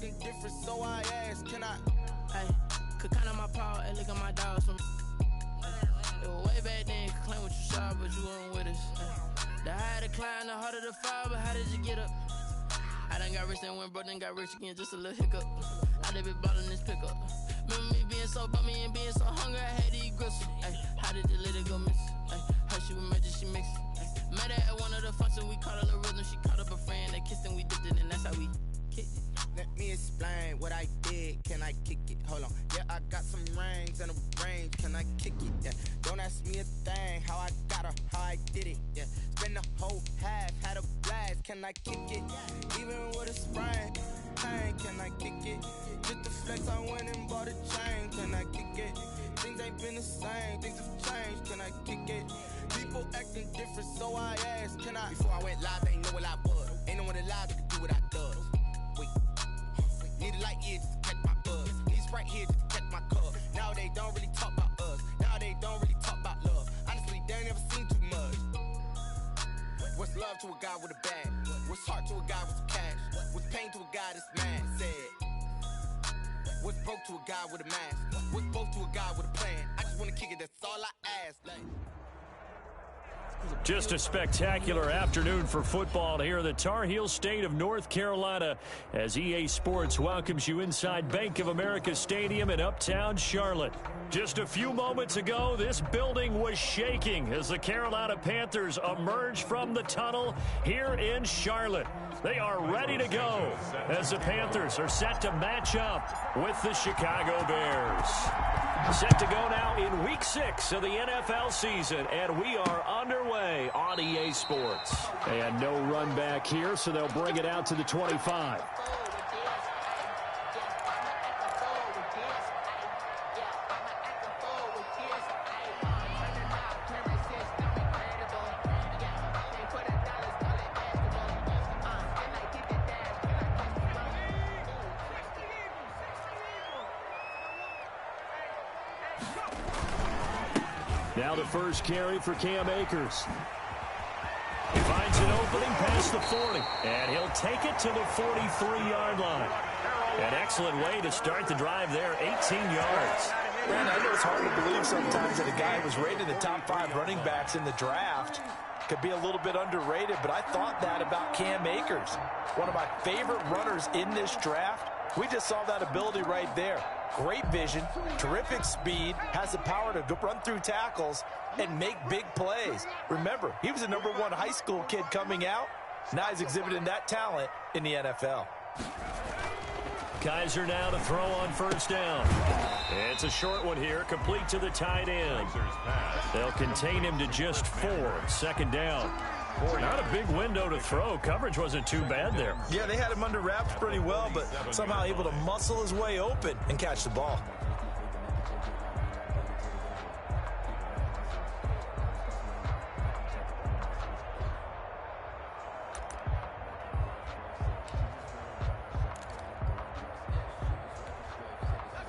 acting different, so I asked, can I? Hey, could count on my power, and look at my dogs from. It was way back then, could claim what you saw, but you weren't with us. The higher the climb, the harder the fall, but how did you get up? I done got rich and went broke, then got rich again, just a little hiccup. I done been ballin' this pickup. Remember me being so bummy and being so hungry, I had to eat gristle. Ay, how did the lady go miss? Ay, how she was magic, she mixed. Met her at one of the functions, we caught a little rhythm. She caught up a friend, they kissed and we dipped it, and that's how we kicked it. Let me explain what I did, can I kick it? Hold on, yeah, I got some rings and a range, can I kick it? Yeah, don't ask me a thing, how I got her, how I did it. Yeah, spend the whole half, had a blast, can I kick it? Even with a sprain, pain, can I kick it? Just the flex, I went and bought a chain, can I kick it? Things ain't been the same, things have changed, can I kick it? People acting different, so I asked, can I? Before I went live, they ain't know what I was. Ain't no one alive that could do what I does. Wait, need a light here just to catch my buzz. Need Sprite here just to catch my cup. Now they don't really talk about us. Now they don't really talk about love. Honestly, they ain't never seen too much. What's love to a guy with a bag? What's heart to a guy with some cash? What's pain to a guy that's mad? Said. What's broke to a guy with a mask? What's both to a guy with a plan? I just wanna kick it, that's all I ask. Like. Just a spectacular afternoon for football here in the Tar Heel state of North Carolina as EA Sports welcomes you inside Bank of America Stadium in uptown Charlotte. Just a few moments ago, this building was shaking as the Carolina Panthers emerge from the tunnel here in Charlotte. They are ready to go as the Panthers are set to match up with the Chicago Bears. Set to go now in Week 6 of the NFL season, and we are underway on EA Sports. And no run back here, so they'll bring it out to the 25. Now the first carry for Cam Akers. He finds an opening past the 40, and he'll take it to the 43-yard line. An excellent way to start the drive there, 18 yards. Man, I know it's hard to believe sometimes that a guy who was rated in the top 5 running backs in the draft could be a little bit underrated, but I thought that about Cam Akers. One of my favorite runners in this draft. We just saw that ability right there. Great vision, terrific speed, has the power to run through tackles and make big plays. Remember, he was a #1 high school kid coming out. Now he's exhibiting that talent in the NFL. Kaiser now to throw on first down. It's a short one here, complete to the tight end. They'll contain him to just 4, second down. Not a big window to throw. Coverage wasn't too bad there. Yeah, they had him under wraps pretty well, but somehow able to muscle his way open and catch the ball.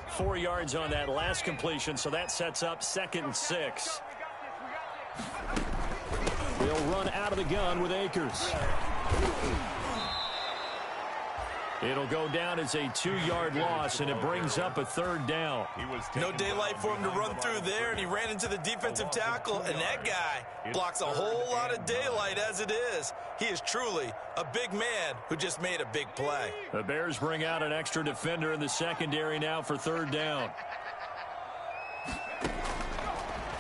Four yards on that last completion, so that sets up 2nd and 6. They'll run out of the gun with Akers. It'll go down as a 2-yard loss, and it brings up a 3rd down. No daylight for him to run through there, and he ran into the defensive tackle, and that guy blocks a whole lot of daylight as it is. He is truly a big man who just made a big play. The Bears bring out an extra defender in the secondary now for 3rd down.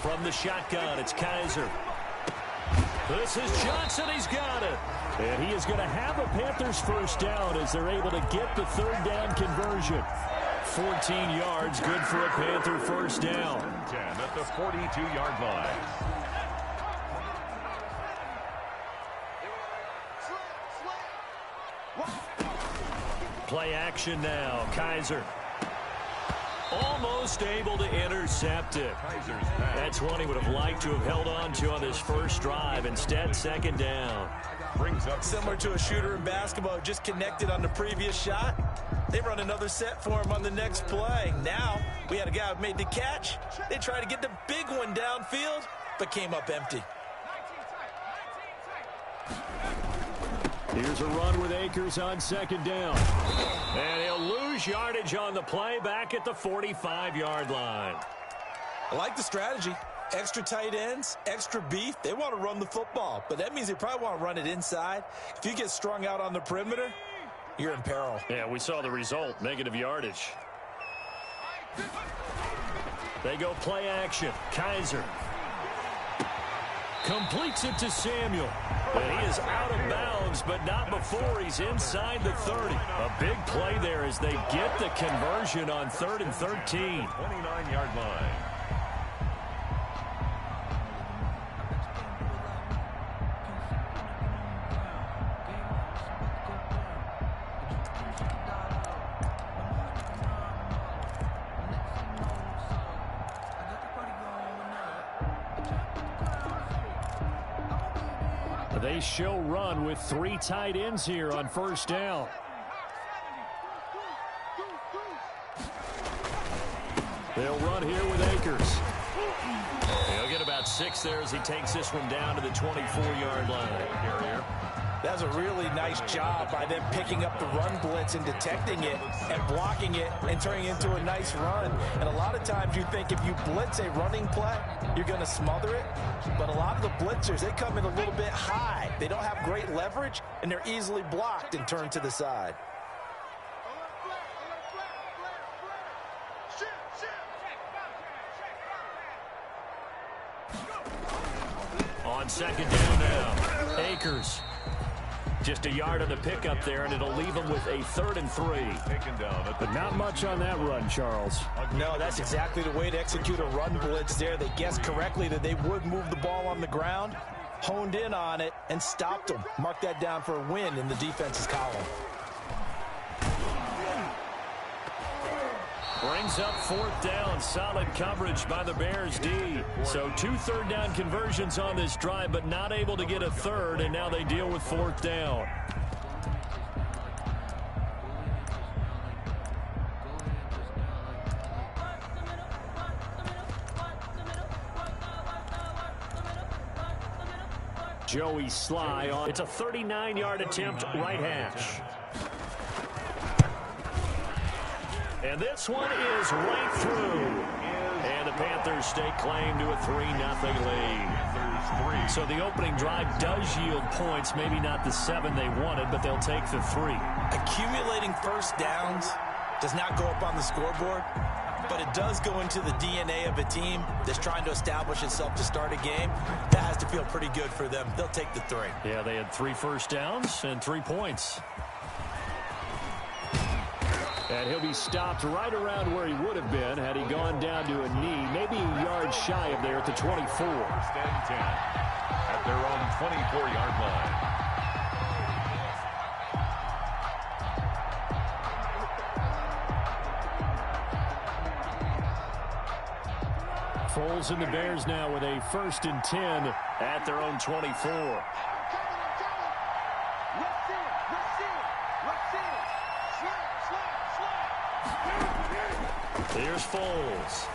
From the shotgun, it's Kaiser. This is Johnson. He's got it. And he is going to have a Panthers first down as they're able to get the 3rd down conversion. 14 yards, good for a Panther first down. 10 at the 42-yard line. Play action now. Kaiser. Almost able to intercept it. That's one he would have liked to have held on to on this first drive. Instead, 2nd down. Similar to a shooter in basketball, just connected on the previous shot. They run another set for him on the next play. Now, we had a guy who made the catch. They tried to get the big one downfield, but came up empty. Here's a run with Akers on 2nd down. And he'll gains yardage on the play back at the 45-yard line. I like the strategy. Extra tight ends, extra beef. They want to run the football, but that means they probably want to run it inside. If you get strung out on the perimeter, you're in peril. Yeah, we saw the result, negative yardage. They go play action. Kaiser completes it to Samuel. And he is out of bounds, but not before he's inside the 30. A big play there as they get the conversion on 3rd and 13. 29-yard line. They show run with 3 tight ends here on first down. They'll run here with Akers. He'll get about 6 there as he takes this one down to the 24-yard line. That's a really nice job by them picking up the run blitz and detecting it and blocking it and turning it into a nice run. And a lot of times you think if you blitz a running play, you're going to smother it. But a lot of the blitzers, they come in a little bit high. They don't have great leverage, and they're easily blocked and turned to the side. On second down now, Akers. Just a yard on the pickup there, and it'll leave them with a 3rd and 3. But not much on that run, Charles. No, that's exactly the way to execute a run blitz there. They guessed correctly that they would move the ball on the ground, honed in on it, and stopped them. Mark that down for a win in the defense's column. Brings up 4th down. Solid coverage by the Bears D. So 2 3rd down conversions on this drive, but not able to get a 3rd, and now they deal with 4th down. Joey Sly on. It's a 39-yard attempt, right hash. And this one is right through. And the Panthers stake claim to a 3-0 lead. So the opening drive does yield points, maybe not the 7 they wanted, but they'll take the 3. Accumulating first downs does not go up on the scoreboard, but it does go into the DNA of a team that's trying to establish itself to start a game. That has to feel pretty good for them. They'll take the 3. Yeah, they had 3 first downs and 3 points. And he'll be stopped right around where he would have been had he gone down to a knee, maybe a yard shy of there at the 24. 1st and 10 at their own 24-yard line. Foles and the Bears now with a 1st and 10 at their own 24. Here's Foles.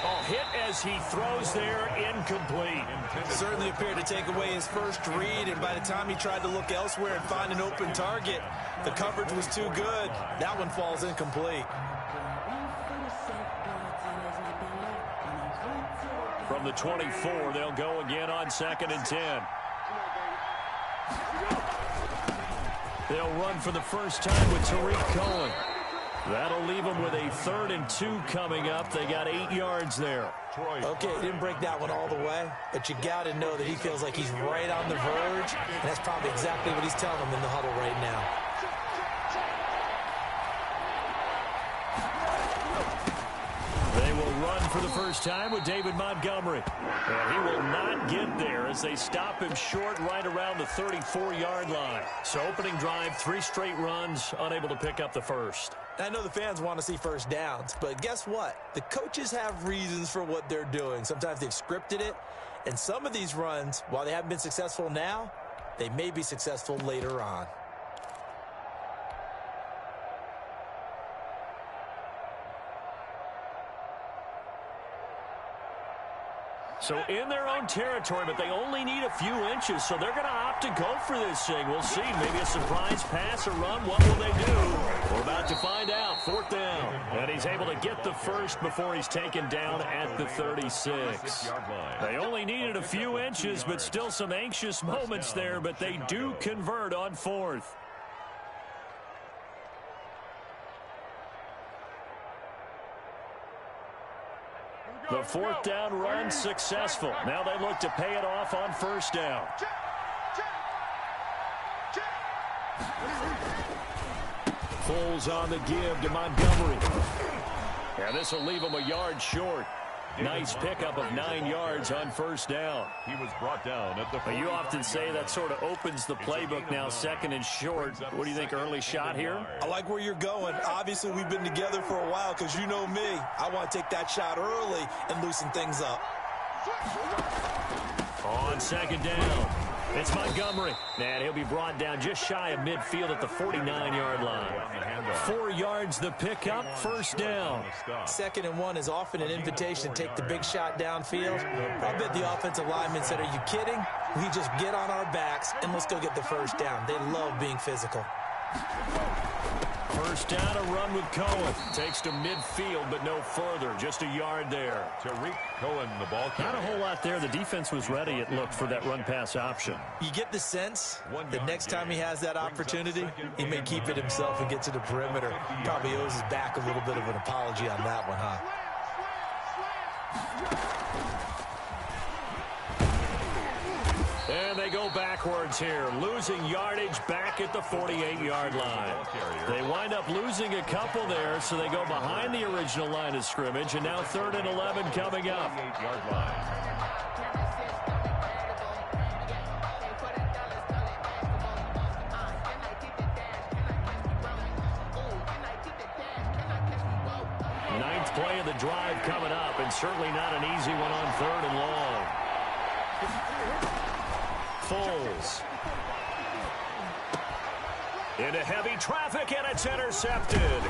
Oh, hit as he throws there, incomplete. Certainly appeared to take away his first read, and by the time he tried to look elsewhere and find an open target, the coverage was too good. That one falls incomplete. From the 24, they'll go again on 2nd and 10. They'll run for the first time with Tariq Cohen. That'll leave them with a 3rd and 2 coming up. They got 8 yards there. Okay, didn't break that one all the way, but you got to know that he feels like he's right on the verge, and that's probably exactly what he's telling them in the huddle right now. They will run for the first time with David Montgomery. And he will not get there as they stop him short right around the 34-yard line. So opening drive, 3 straight runs, unable to pick up the first. I know the fans want to see first downs, but guess what? The coaches have reasons for what they're doing. Sometimes they've scripted it, and some of these runs, while they haven't been successful now, they may be successful later on. So in their own territory, but they only need a few inches, so they're going to opt to go for this thing. We'll see. Maybe a surprise pass or run. What will they do? We're about to 4th down. And he's able to get the first before he's taken down at the 36. They only needed a few inches, but still some anxious moments there, but they do convert on 4th. The 4th down run successful. Now they look to pay it off on 1st down. Foles on the give to Montgomery. And this will leave him a yard short. Nice pickup of 9 yards on 1st down. He was brought down at the 40. You often say that sort of opens the playbook now, 2nd and short. What do you think, early shot here? I like where you're going. Obviously, we've been together for a while because you know me. I want to take that shot early and loosen things up. On 2nd down, it's Montgomery. And he'll be brought down just shy of midfield at the 49-yard line. 4 yards the pickup, 1st down. 2nd and 1 is often an invitation to take the big shot downfield. I bet the offensive lineman said, are you kidding? We just get on our backs and let's go get the 1st down. They love being physical. 1st down, a run with Cohen. Takes to midfield, but no further. Just a yard there. Tariq Cohen, the ball carrier. Not a whole lot there. The defense was ready, it looked, for that run-pass option. You get the sense that next time he has that opportunity, he may keep it himself and get to the perimeter. Probably owes his back a little bit of an apology on that one, huh? And they go backwards here, losing yardage back at the 48-yard line. They wind up losing a couple there, so they go behind the original line of scrimmage, and now 3rd and 11 coming up. 48-yard line. Ninth play of the drive coming up, and certainly not an easy one on 3rd and long. Foles. Into heavy traffic, and it's intercepted.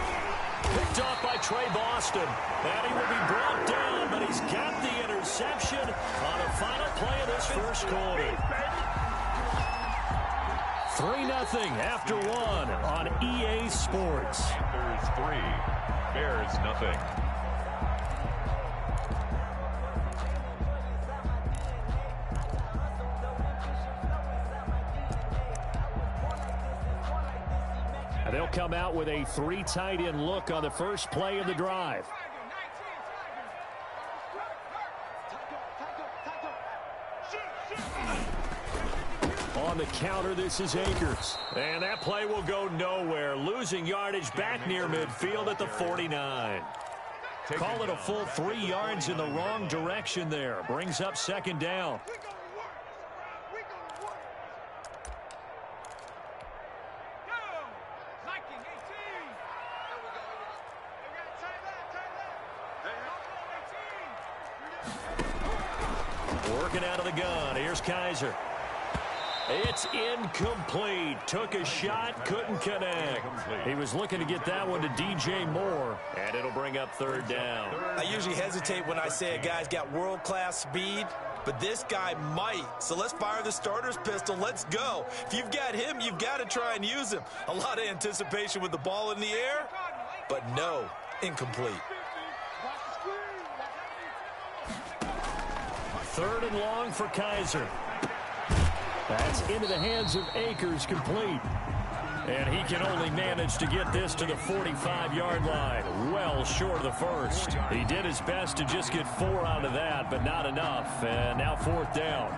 Picked off by Trey Boston. And he will be brought down, but he's got the interception on a final play of this first quarter. 3-0 after 1 on EA Sports. Panthers 3, Bears nothing. They'll come out with a 3 tight end look on the first play of the drive. On the counter, this is Akers. And that play will go nowhere, losing yardage back near midfield at the 49. Call it a full 3 yards in the wrong direction there. Brings up 2nd down. Working out of the gun. Here's Kaiser. It's incomplete. Took a shot, couldn't connect. He was looking to get that one to DJ Moore, and it'll bring up 3rd down. I usually hesitate when I say a guy's got world-class speed, but this guy might. So let's fire the starter's pistol. Let's go. If you've got him, you've got to try and use him. A lot of anticipation with the ball in the air, but no, incomplete. 3rd and long for Kaiser. That's into the hands of Akers, complete. And he can only manage to get this to the 45-yard line. Well short of the first. He did his best to just get 4 out of that, but not enough. And now 4th down.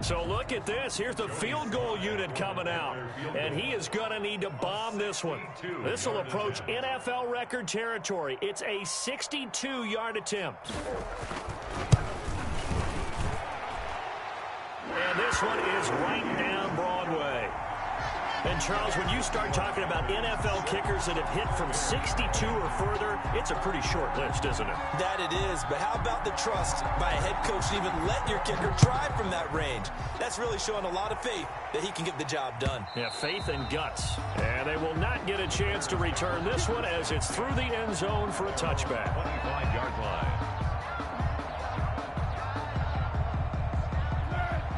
So look at this. Here's the field goal unit coming out. And he is going to need to bomb this one. This will approach NFL record territory. It's a 62-yard attempt. And this one is right down Broadway. And, Charles, when you start talking about NFL kickers that have hit from 62 or further, it's a pretty short list, isn't it? That it is, but how about the trust by a head coach to even let your kicker try from that range? That's really showing a lot of faith that he can get the job done. Yeah, faith and guts. And they will not get a chance to return this one as it's through the end zone for a touchback. 25-yard line.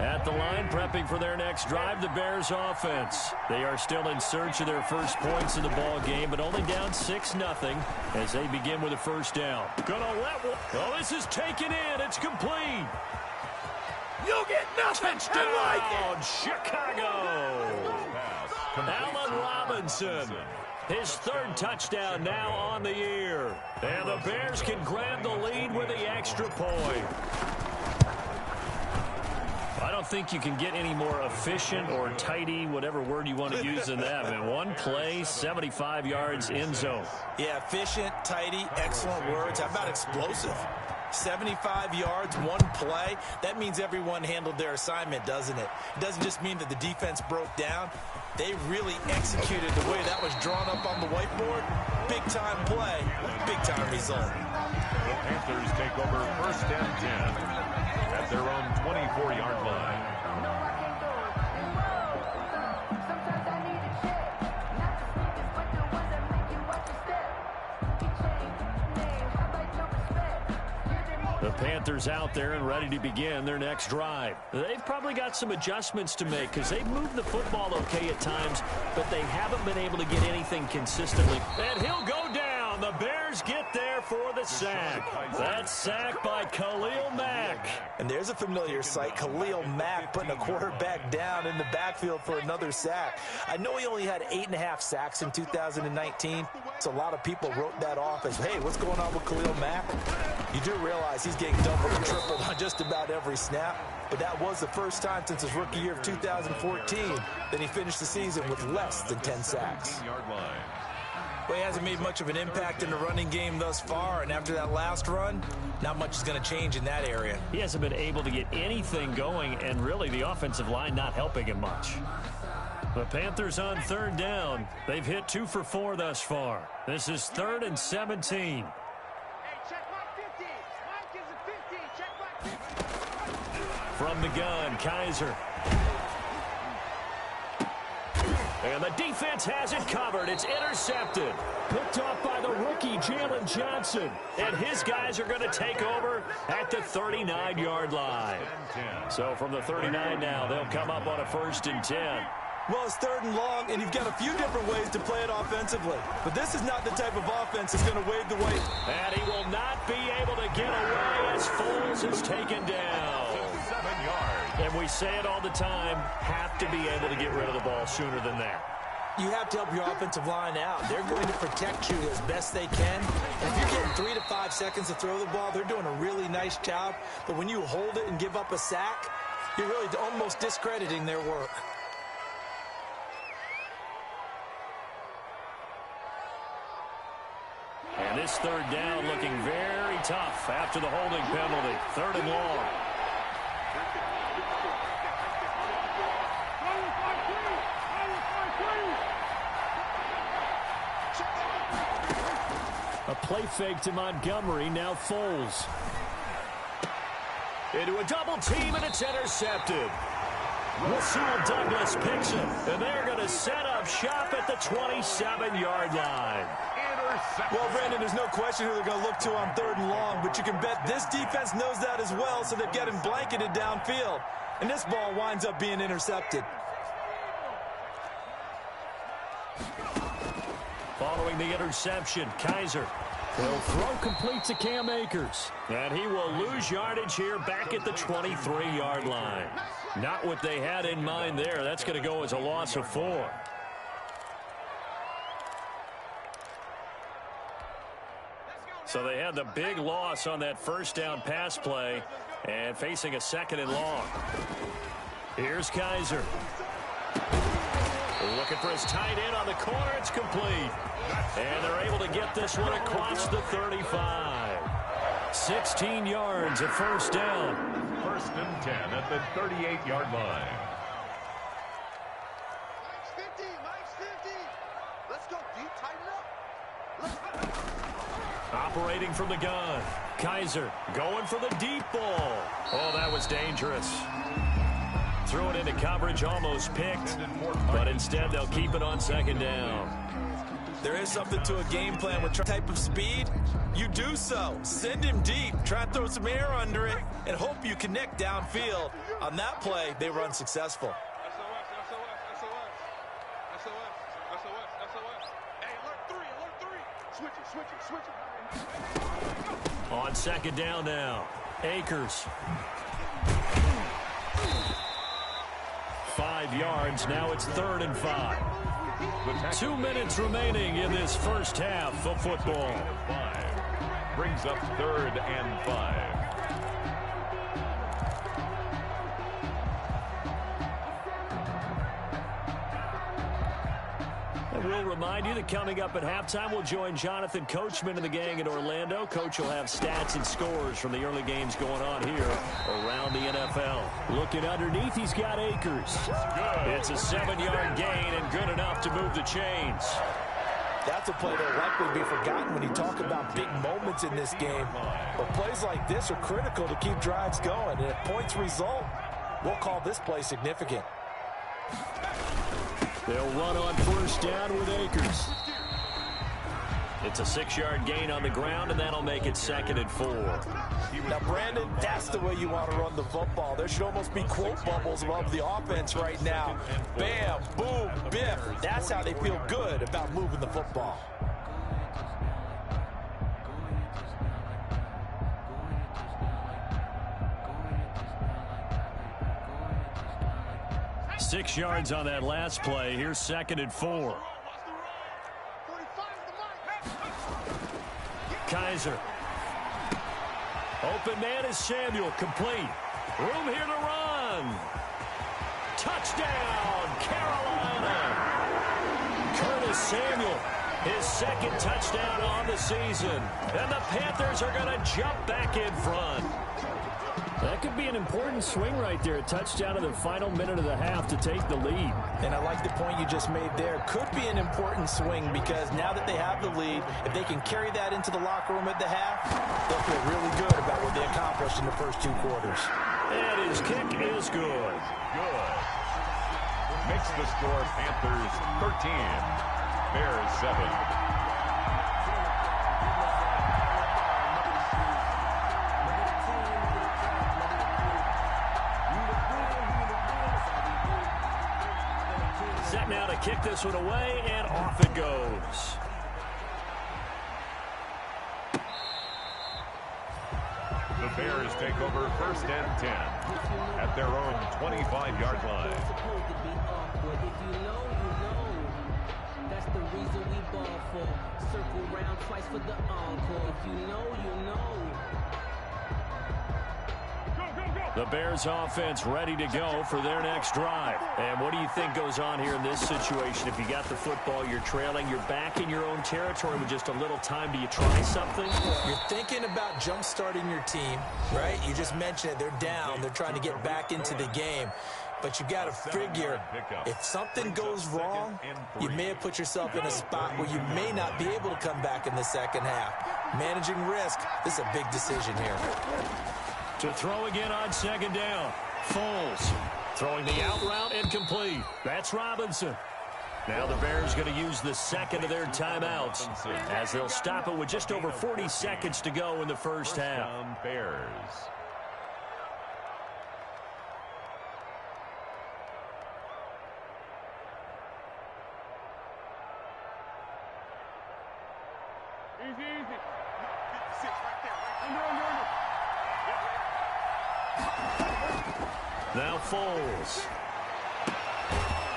At the line, prepping for their next drive, the Bears offense. They are still in search of their first points in the ball game, but only down 6-0 as they begin with a first down. Gonna let one. Oh, this is taken in. It's complete. You get nothing. Touchdown, Chicago. Allen Robinson. His third touchdown now on the year. And the Bears can grab the lead with the extra point. I don't think you can get any more efficient or tidy, whatever word you want to use in that. I mean, one play, 75 yards, end zone. Yeah, efficient, tidy, excellent words. How about explosive? 75 yards, one play. That means everyone handled their assignment, doesn't it? It doesn't just mean that the defense broke down. They really executed the way that was drawn up on the whiteboard. Big-time play, big-time result. The Panthers take over first and 10 at their own 24-yard line. The Panthers out there and ready to begin their next drive. They've probably got some adjustments to make because they've moved the football okay at times, but they haven't been able to get anything consistently. And he'll go down. The Bears get there for the sack. That sack by Khalil Mack. And there's a familiar sight, Khalil Mack putting a quarterback down in the backfield for another sack. I know he only had 8.5 sacks in 2019, so a lot of people wrote that off as, hey, what's going on with Khalil Mack? You do realize he's getting doubled and tripled on just about every snap, but that was the first time since his rookie year of 2014 that he finished the season with less than 10 sacks. Well, he hasn't made much of an impact in the running game thus far, and after that last run, not much is going to change in that area. He hasn't been able to get anything going, and really the offensive line not helping him much. The Panthers on third down. They've hit 2 for 4 thus far. This is 3rd and 17. From the gun, Kaiser. And the defense has it covered. It's intercepted. Picked off by the rookie, Jalen Johnson. And his guys are going to take over at the 39-yard line. So from the 39 now, they'll come up on a 1st and 10. Well, it's 3rd and long, and you've got a few different ways to play it offensively. But this is not the type of offense that's going to wave the white. And he will not be able to get away as Foles is taken down. 7 yards. And we say it all the time, have to be able to get rid of the ball sooner than that. You have to help your offensive line out. They're going to protect you as best they can. And if you're getting 3 to 5 seconds to throw the ball, they're doing a really nice job. But when you hold it and give up a sack, you're really almost discrediting their work. And this 3rd down looking very tough after the holding penalty. 3rd and long. A play fake to Montgomery, now Foles. Into a double team, and it's intercepted. Rasul Douglas picks him, and they're going to set up shop at the 27-yard line. Well, Brandon, there's no question who they're going to look to on 3rd and long, but you can bet this defense knows that as well, so they've got him blanketed downfield. And this ball winds up being intercepted. Following the interception, Kaiser will throw complete to Cam Akers. And he will lose yardage here back at the 23-yard line. Not what they had in mind there. That's going to go as a loss of 4. So they had the big loss on that 1st down pass play and facing a 2nd and long. Here's Kaiser. Looking for his tight end on the corner. It's complete. And they're able to get this one across the 35. 16 yards at 1st down. 1st and 10 at the 38-yard line. Operating from the gun. Kaiser going for the deep ball. Oh, that was dangerous. Threw it into coverage, almost picked, but instead they'll keep it on second down. There is something to a game plan with type of speed. You do so. Send him deep. Try and throw some air under it and hope you connect downfield. On that play, they run successful. On second down now, Akers. 5 yards, now it's 3rd and 5. 2 minutes remaining in this first half of football. Brings up 3rd and 5. We'll remind you that coming up at halftime, we'll join Jonathan Coachman and the gang in Orlando. Coach will have stats and scores from the early games going on here around the NFL. Looking underneath, he's got Akers. It's a 7-yard gain and good enough to move the chains. That's a play that'll likely be forgotten when you talk about big moments in this game. But plays like this are critical to keep drives going. And if points result, we'll call this play significant. They'll run on first down with Akers. It's a 6-yard gain on the ground, and that'll make it 2nd and 4. Now, Brandon, that's the way you want to run the football. There should almost be quote bubbles above the offense right now. Bam, boom, biff. That's how they feel good about moving the football. Six yards on that last play. Here's 2nd and 4. Kaiser. Open man is Samuel. Complete. Room here to run. Touchdown, Carolina. Curtis Samuel, his 2nd touchdown on the season. And the Panthers are going to jump back in front. That could be an important swing right there. A touchdown in the final minute of the half to take the lead. And I like the point you just made there. Could be an important swing because now that they have the lead, if they can carry that into the locker room at the half, they'll feel really good about what they accomplished in the first 2 quarters. And his kick is good. Good. Makes the score Panthers 13, Bears 7. Set now to kick this one away, and off it goes. The Bears take over 1st and 10 at their own 25-yard line. If you know, you know. That's the reason we ball for. Circle round twice for the encore. If you know, you know. The Bears offense ready to go for their next drive. And what do you think goes on here in this situation? If you got the football, you're trailing, you're back in your own territory with just a little time. Do you try something? You're thinking about jump-starting your team, right? You just mentioned it. They're down. They're trying to get back into the game. But you got to figure, if something goes wrong, you may have put yourself in a spot where you may not be able to come back in the second half. Managing risk, this is a big decision here. To throw again on second down. Foles throwing the out route incomplete. That's Robinson. Now the Bears going to use the second of their timeouts as they'll stop it with just over 40 seconds to go in the first half. Bears. Easy. Six right there. Under. Now Foles.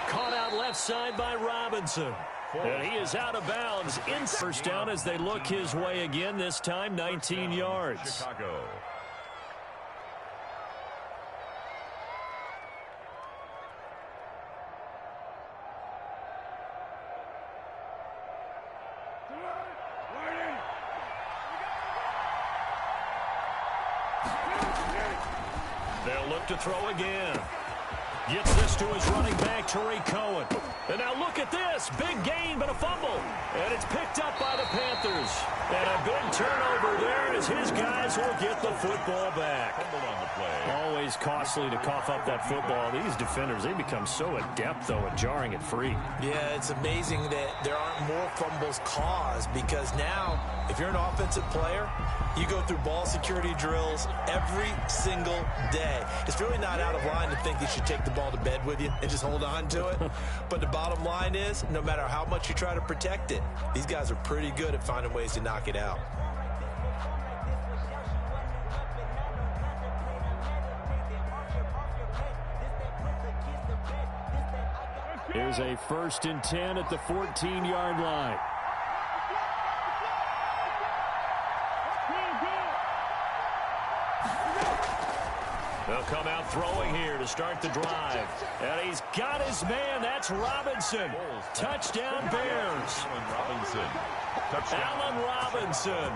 Caught out left side by Robinson. And he is out of bounds. First down as they look his way again, this time 19 yards. Chicago. They'll look to throw again. Gets this to his running back, Tariq Cohen. And now look at this. Big gain, but a fumble. And it's picked up by the Panthers. And a big turnover there as his guys will get the football back. Fumble on the play. Always costly to cough up that football. These defenders, they become so adept, though, at jarring it free. Yeah, it's amazing that there aren't more fumbles caused because now, if you're an offensive player, you go through ball security drills every single day. It's really not out of line to think you should take the ball to bed with you and just hold on to it. But the bottom line is, no matter how much you try to protect it, these guys are pretty good at finding ways to knock it out. Here's a 1st and 10 at the 14-yard line. They'll come out throwing here to start the drive. And he's got his man. That's Robinson. Touchdown, Bears. Allen Robinson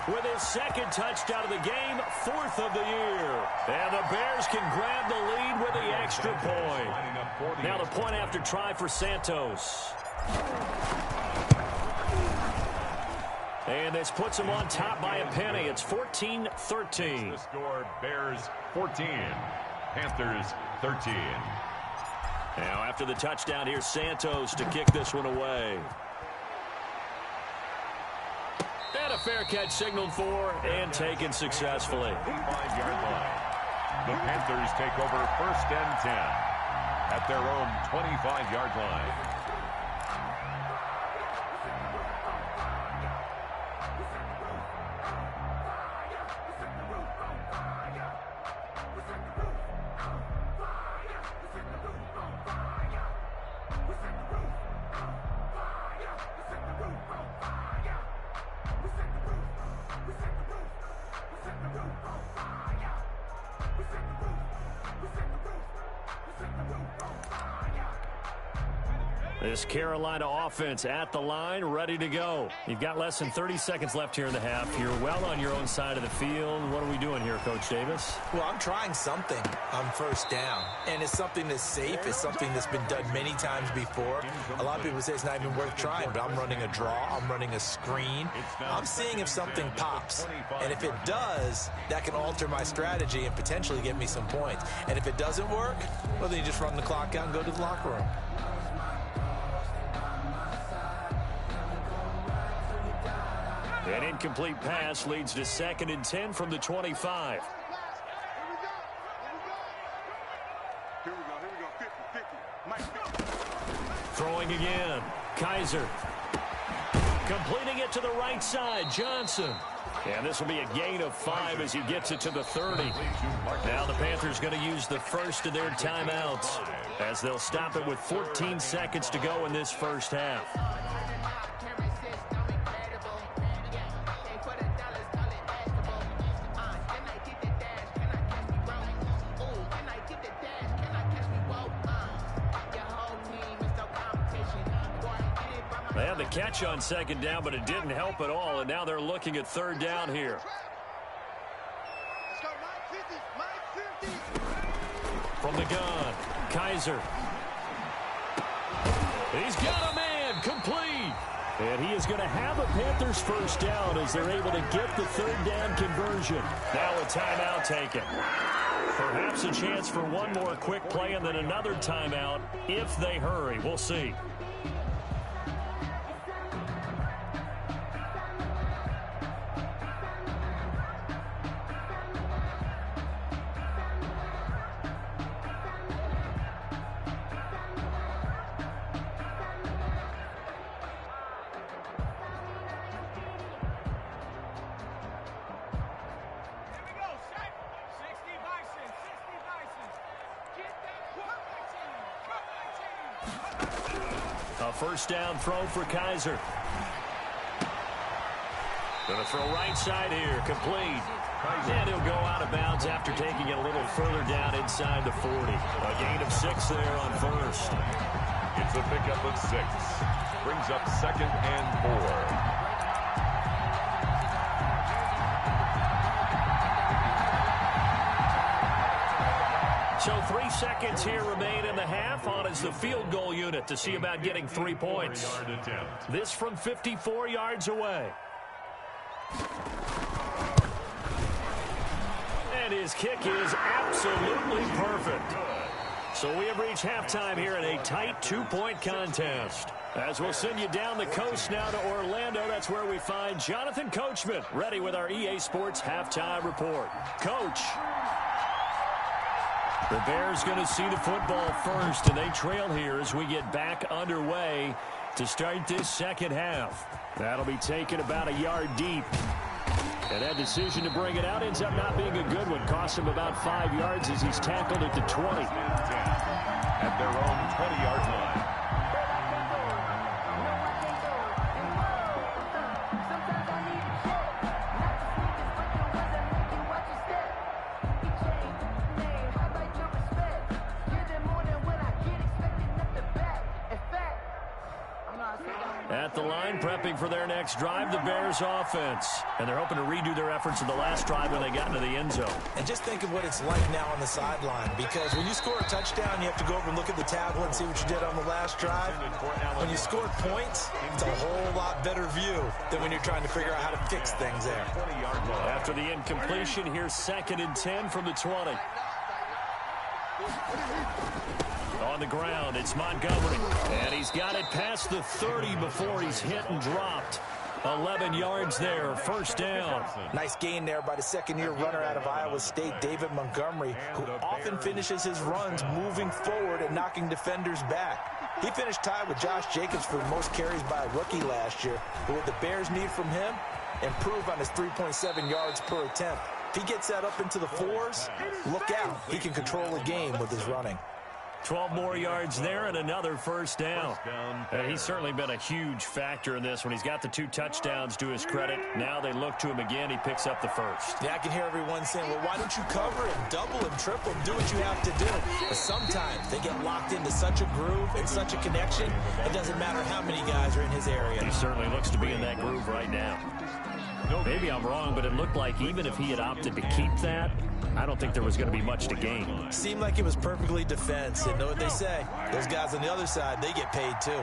with his 2nd touchdown of the game, 4th of the year. And the Bears can grab the lead with the extra point. Now the point after try for Santos. And this puts them on top by a penny. It's 14-13. The score, Bears 14, Panthers 13. Now after the touchdown, here's Santos to kick this one away. And a fair catch signaled for and taken successfully. 5-yard line. The Panthers take over 1st and 10 at their own 25-yard line. This Carolina offense at the line, ready to go. You've got less than 30 seconds left here in the half. You're well on your own side of the field. What are we doing here, Coach Davis? Well, I'm trying something on 1st down, and it's something that's safe. It's something that's been done many times before. A lot of people say it's not even worth trying, but I'm running a draw. I'm running a screen. I'm seeing if something pops, and if it does, that can alter my strategy and potentially get me some points. And if it doesn't work, well, then you just run the clock out and go to the locker room. An incomplete pass leads to 2nd and 10 from the 25. Here we go. 50. Throwing again. Kaiser. Completing it to the right side. Johnson. And this will be a gain of 5 as he gets it to the 30. Now the Panthers going to use the first of their timeouts as they'll stop it with 14 seconds to go in this first half. They had the catch on 2nd down, but it didn't help at all, and now they're looking at 3rd down here. From the gun, Kaiser. He's got a man, complete. And he is going to have a Panthers 1st down as they're able to get the 3rd down conversion. Now a timeout taken. Perhaps a chance for one more quick play and then another timeout if they hurry. We'll see. A 1st down throw for Kaiser. Going to throw right side here, complete. And he'll go out of bounds after taking it a little further down inside the 40. A gain of 6 there on 1st. It's a pickup of 6. Brings up 2nd and 4. So 3 seconds here remain in the half. On is the field goal unit to see about getting 3 points. This from 54 yards away. And his kick is absolutely perfect. So we have reached halftime here in a tight 2-point contest. As we'll send you down the coast now to Orlando, that's where we find Jonathan Coachman, ready with our EA Sports halftime report. Coach. The Bears going to see the football first, and they trail here as we get back underway to start this second half. That'll be taken about a yard deep. And that decision to bring it out ends up not being a good one. Costs him about 5 yards as he's tackled at the 20. At their own 20-yard line. At the line, prepping for their next drive, the Bears offense. And they're hoping to redo their efforts in the last drive when they got into the end zone. And just think of what it's like now on the sideline, because when you score a touchdown, you have to go over and look at the tablet and see what you did on the last drive. When you scored points, it's a whole lot better view than when you're trying to figure out how to fix things there. After the incompletion, here's 2nd and 10 from the 20. On the ground, it's Montgomery. And he's got it past the 30 before he's hit and dropped. 11 yards there, first down. Nice gain there by the second-year runner out of Iowa State, David Montgomery, who often finishes his runs moving forward and knocking defenders back. He finished tied with Josh Jacobs for the most carries by a rookie last year. But what the Bears need from him, improve on his 3.7 yards per attempt. If he gets that up into the 4s, look out. He can control a game with his running. 12 more yards there and another first down. And he's certainly been a huge factor in this when he's got the 2 touchdowns to his credit. Now they look to him again. He picks up the first. Yeah, I can hear everyone saying, well, why don't you cover him, double him, triple him, do what you have to do. But sometimes they get locked into such a groove and such a connection, it doesn't matter how many guys are in his area. He certainly looks to be in that groove right now. Maybe I'm wrong, but it looked like even if he had opted to keep that, I don't think there was going to be much to gain. Seemed like it was perfectly defense. And know what they say? Those guys on the other side, they get paid too.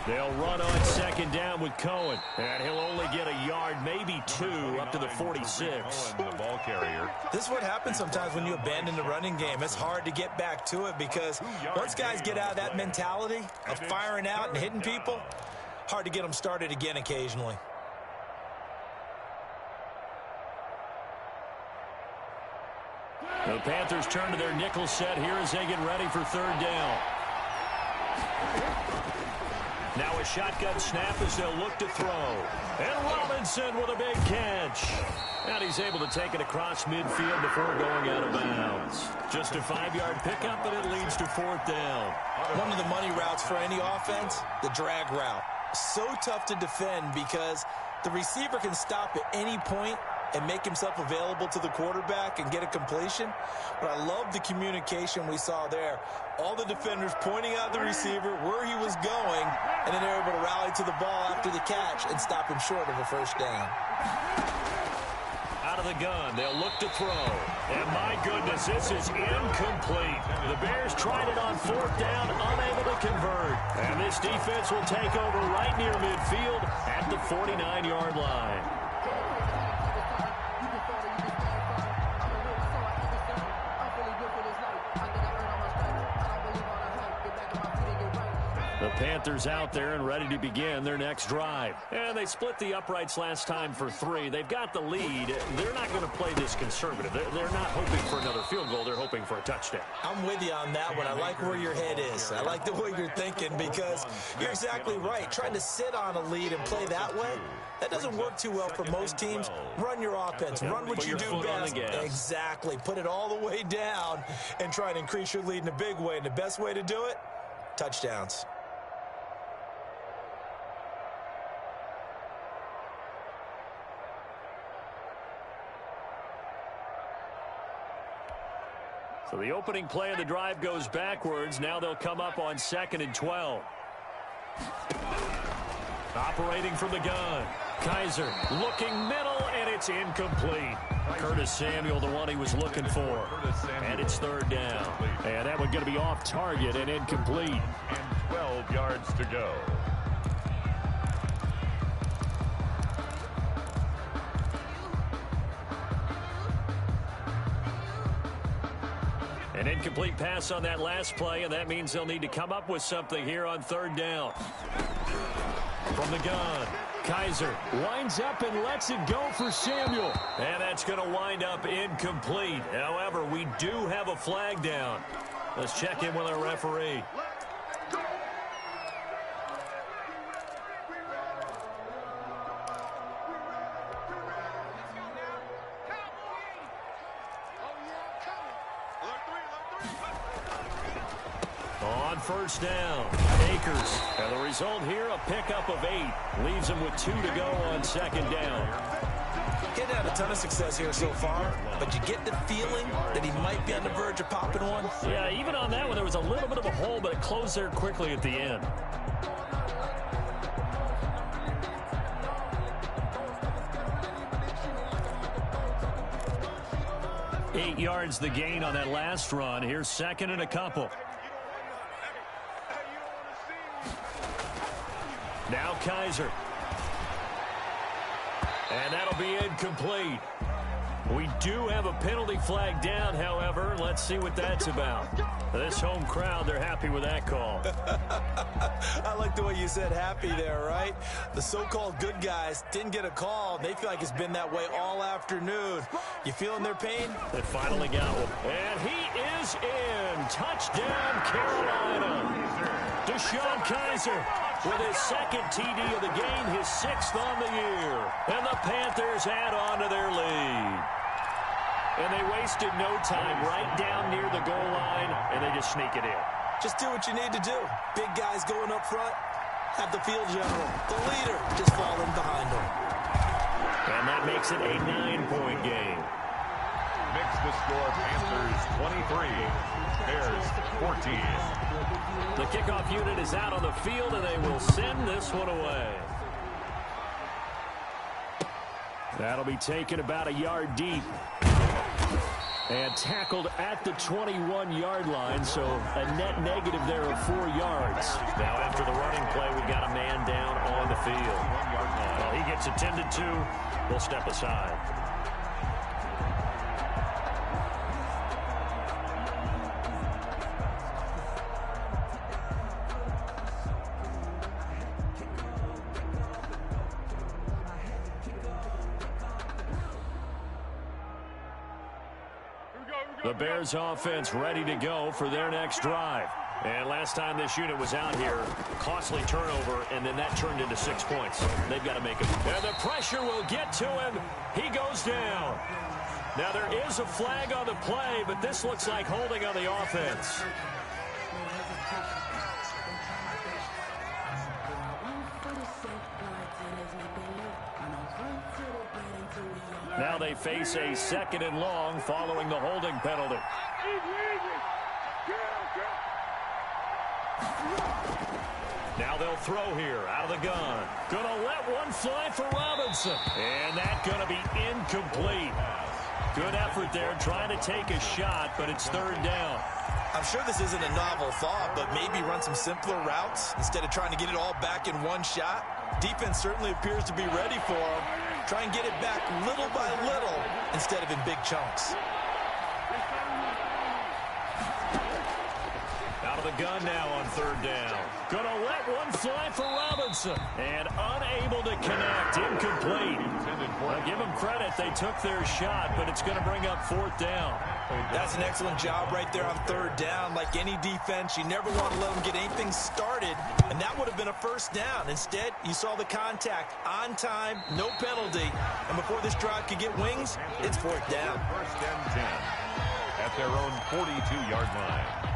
They'll run on 2nd down with Cohen. And he'll only get a yard, maybe 2, up to the 46. The ball carrier. This is what happens sometimes when you abandon the running game. It's hard to get back to it because once guys get out of that mentality of firing out and hitting people, hard to get them started again occasionally. The Panthers turn to their nickel set here as they get ready for 3rd down. Now a shotgun snap as they'll look to throw. And Robinson with a big catch. And he's able to take it across midfield before going out of bounds. Just a 5-yard pickup, and it leads to 4th down. One of the money routes for any offense, the drag route. So tough to defend because the receiver can stop at any point and make himself available to the quarterback and get a completion. But I love the communication we saw there. All the defenders pointing out the receiver, where he was going, and then they're able to rally to the ball after the catch and stop him short of a first down. Out of the gun, they'll look to throw. And my goodness, this is incomplete. The Bears tried it on 4th down, unable to convert. And this defense will take over right near midfield at the 49-yard line. The Panthers out there and ready to begin their next drive. And they split the uprights last time for 3. They've got the lead. They're not going to play this conservative. They're not hoping for another field goal. They're hoping for a touchdown. I'm with you on that one. I like where your head is. I like the way you're thinking because you're exactly right. Trying to sit on a lead and play that way, that doesn't work too well for most teams. Run your offense. Run what you do best. Exactly. Put it all the way down and try and increase your lead in a big way. And the best way to do it, touchdowns. So the opening play of the drive goes backwards. Now they'll come up on 2nd and 12. Operating from the gun. Kaiser looking middle, and it's incomplete. Curtis Samuel, the one he was looking for. And it's third down. And that one going to be off target and incomplete. And 12 yards to go. An incomplete pass on that last play, and that means they'll need to come up with something here on third down. From the gun, Kaiser winds up and lets it go for Samuel. And that's going to wind up incomplete. However, we do have a flag down. Let's check in with our referee. On first down, Akers. And the result here, a pickup of 8. Leaves him with 2 to go on second down. Getting had a ton of success here so far, but you get the feeling that he might be on the verge of popping one. Yeah, even on that one, there was a little bit of a hole, but it closed there quickly at the end. Eight yards the gain on that last run. Here's second and a couple. Now Kaiser. And that'll be incomplete. We do have a penalty flag down, however. Let's see what that's about. This home crowd, they're happy with that call. I like the way you said happy there, right? The so-called good guys didn't get a call. They feel like it's been that way all afternoon. You feeling their pain? They finally got one. And he is in. Touchdown, Carolina. Deshaun Kaiser with his second TD of the game, his 6th on the year. And the Panthers add on to their lead. And they wasted no time right down near the goal line, and they just sneak it in. Just do what you need to do. Big guys going up front, have the field general, the leader, just falling behind them. And that makes it a 9-point game. Makes the score Panthers 23, Bears 14. The kickoff unit is out on the field, and they will send this one away. That'll be taken about a yard deep. And tackled at the 21-yard line, so a net negative there of 4 yards. Now after the running play, we've got a man down on the field. While he gets attended to, we'll step aside. The Bears offense ready to go for their next drive. And last time this unit was out here, costly turnover, and then that turned into 6 points. They've got to make it. And the pressure will get to him. He goes down. Now there is a flag on the play, but this looks like holding on the offense. Now they face a 2nd and long following the holding penalty. Now they'll throw here out of the gun. Gonna let one fly for Robinson. And that's gonna be incomplete. Good effort there trying to take a shot, but it's 3rd down. I'm sure this isn't a novel thought, but maybe run some simpler routes instead of trying to get it all back in one shot. Defense certainly appears to be ready for him. Try and get it back little by little instead of in big chunks. Out of the gun now on 3rd down. Gonna let one fly for Robinson. And unable to connect. Incomplete. Well, give them credit. They took their shot, but it's going to bring up 4th down. That's an excellent job right there on 3rd down. Like any defense, you never want to let them get anything started, and that would have been a 1st down. Instead, you saw the contact on time, no penalty, and before this drive could get wings, it's 4th down. 1st and 10 at their own 42-yard line.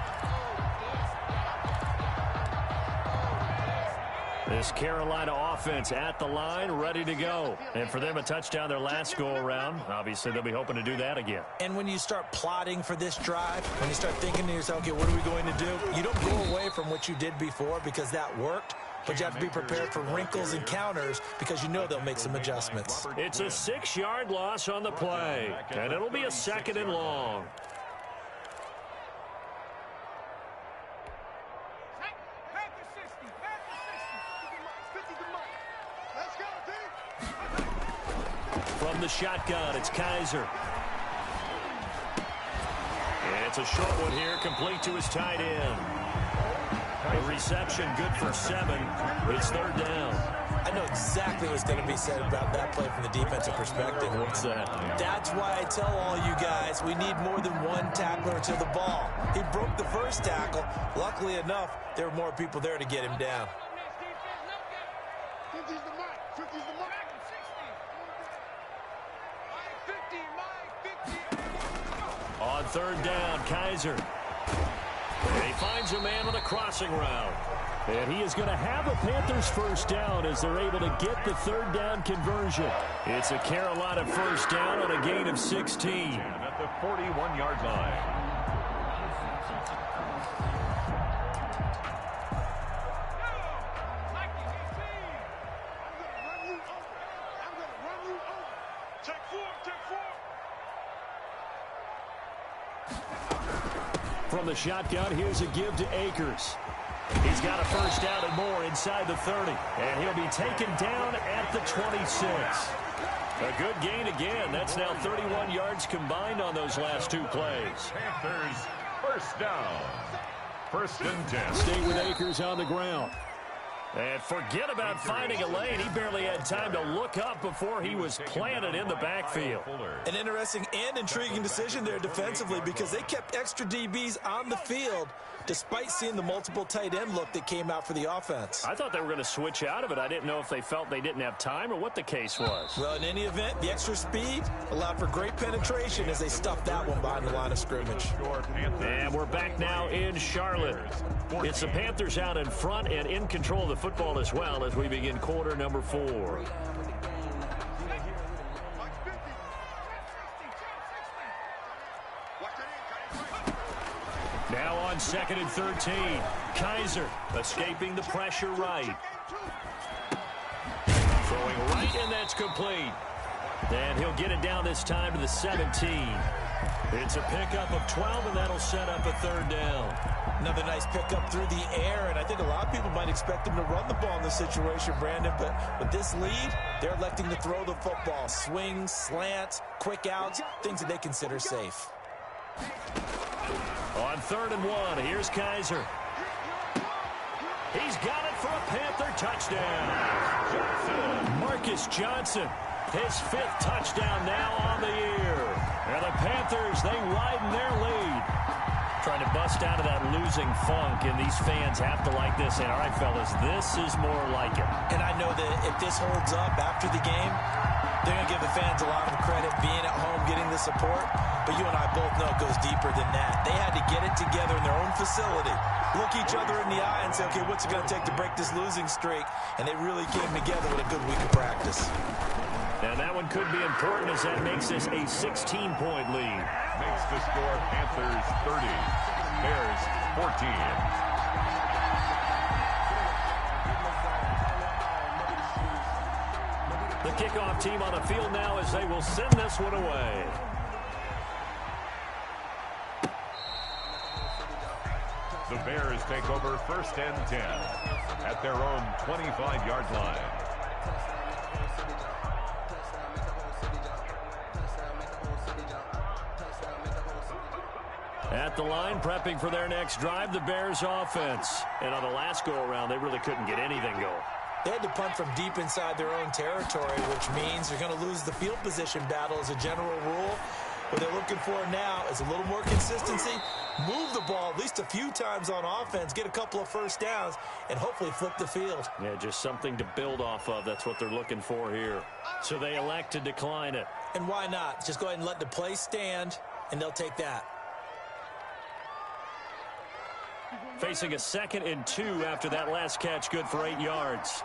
This Carolina offense at the line, ready to go. And for them, a touchdown their last go-around. Obviously, they'll be hoping to do that again. And when you start plotting for this drive, when you start thinking to yourself, okay, what are we going to do? You don't go away from what you did before because that worked. but you have to be prepared for wrinkles and counters because you know they'll make some adjustments. It's a 6-yard loss on the play, and it'll be a 2nd and long. From the shotgun, it's Kaiser. And it's a short one here, complete to his tight end. The reception good for 7. It's 3rd down. I know exactly what's going to be said about that play from the defensive perspective. What's that? That's why I tell all you guys we need more than one tackler to the ball. He broke the first tackle. Luckily enough, there were more people there to get him down. On 3rd down, Kaiser. And he finds a man on a crossing route. And he is going to have a Panthers 1st down as they're able to get the 3rd down conversion. It's a Carolina 1st down on a gain of 16. At the 41-yard line. From the shotgun, here's a give to Akers. He's got a 1st down and more inside the 30. And he'll be taken down at the 26. A good gain again. That's now 31 yards combined on those last 2 plays. Panthers 1st down. 1st and 10. Stay with Akers on the ground. And forget about finding a lane. He barely had time to look up before he was planted in the backfield. An interesting and intriguing decision there defensively because they kept extra DBs on the field despite seeing the multiple tight end look that came out for the offense. I thought they were going to switch out of it. I didn't know if they felt they didn't have time or what the case was. Well, in any event, the extra speed allowed for great penetration as they stuffed that one behind the line of scrimmage. And we're back now in Charlotte. It's the Panthers out in front and in control of the football as well as we begin quarter number 4. Now on 2nd and 13. Kaiser escaping the pressure right. Throwing right, and that's complete. And he'll get it down this time to the 17. It's a pickup of 12, and that'll set up a 3rd down. Another nice pickup through the air, and I think a lot of people might expect him to run the ball in this situation, Brandon, but with this lead, they're electing to throw the football. Swings, slants, quick outs, things that they consider safe. On 3rd and 1, here's Kaiser. He's got it for a Panther touchdown. Marcus Johnson, his 5th touchdown now on the year. And the Panthers, they widen their lead. Trying to bust out of that losing funk, and these fans have to like this. And all right, fellas, this is more like it. And I know that if this holds up after the game, they're going to give the fans a lot of credit being at home, getting the support. But you and I both know it goes deeper than that. They had to get it together in their own facility, look each other in the eye and say, okay, what's it going to take to break this losing streak? And they really came together with a good week of practice. And that one could be important as that makes this a 16-point lead. Makes the score Panthers 30, Bears 14. The kickoff team on the field now as they will send this one away. The Bears take over 1st and 10 at their own 25-yard line. At the line, prepping for their next drive, the Bears offense. And on the last go-around, they really couldn't get anything going. They had to punt from deep inside their own territory, which means they're going to lose the field position battle as a general rule. What they're looking for now is a little more consistency, move the ball at least a few times on offense, get a couple of 1st downs, and hopefully flip the field. Yeah, just something to build off of. That's what they're looking for here. So they elect to decline it. And why not? Just go ahead and let the play stand, and they'll take that. Facing a 2nd and 2 after that last catch, good for 8 yards.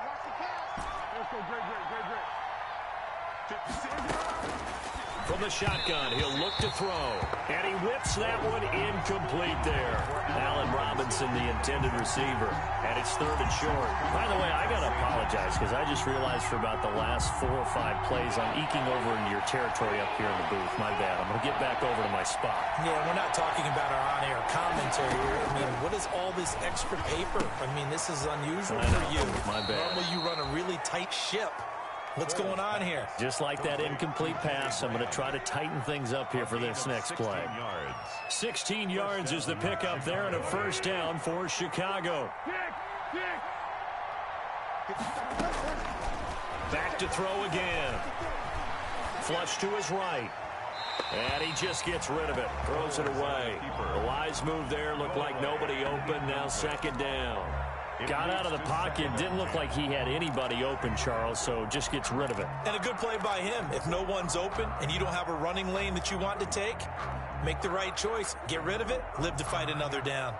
From the shotgun, he'll look to throw. And he whips that one incomplete there. Allen Robinson, the intended receiver. And it's 3rd and short. By the way, I got to apologize because I just realized for about the last 4 or 5 plays, I'm eking over into your territory up here in the booth. My bad. I'm going to get back over to my spot. Yeah, we're not talking about our on-air commentary here. I mean, what is all this extra paper? I mean, this is unusual for you. My bad. Normally you run a really tight ship. What's going on here? Just like that incomplete pass, I'm going to try to tighten things up here for this next play. 16 yards is the pickup there and a first down for Chicago. Back to throw again. Flush to his right. And he just gets rid of it. Throws it away. A wise move there. Looked like nobody open. Now 2nd down. Got out of the pocket. Didn't look like he had anybody open, Charles, so just gets rid of it. And a good play by him. If no one's open and you don't have a running lane that you want to take, make the right choice. Get rid of it. Live to fight another down.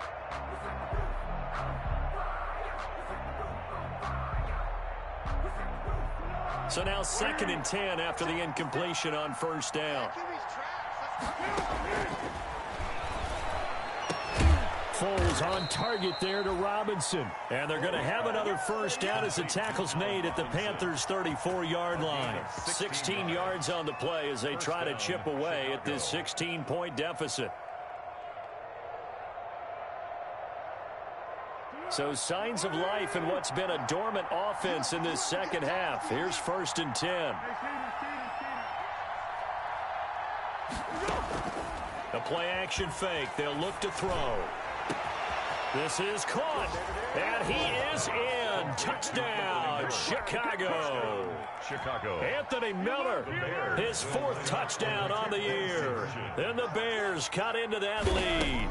So now 2nd and 10 after the incompletion on first down. Foles on target there to Robinson. And they're going to have another first down as the tackle's made at the Panthers' 34-yard line. 16 yards on the play as they try to chip away at this 16-point deficit. So signs of life in what's been a dormant offense in this second half. Here's 1st and 10. A play-action fake. They'll look to throw. This is caught, and he is in. Touchdown, Chicago. Anthony Miller, his 4th touchdown on the year. Then the Bears cut into that lead.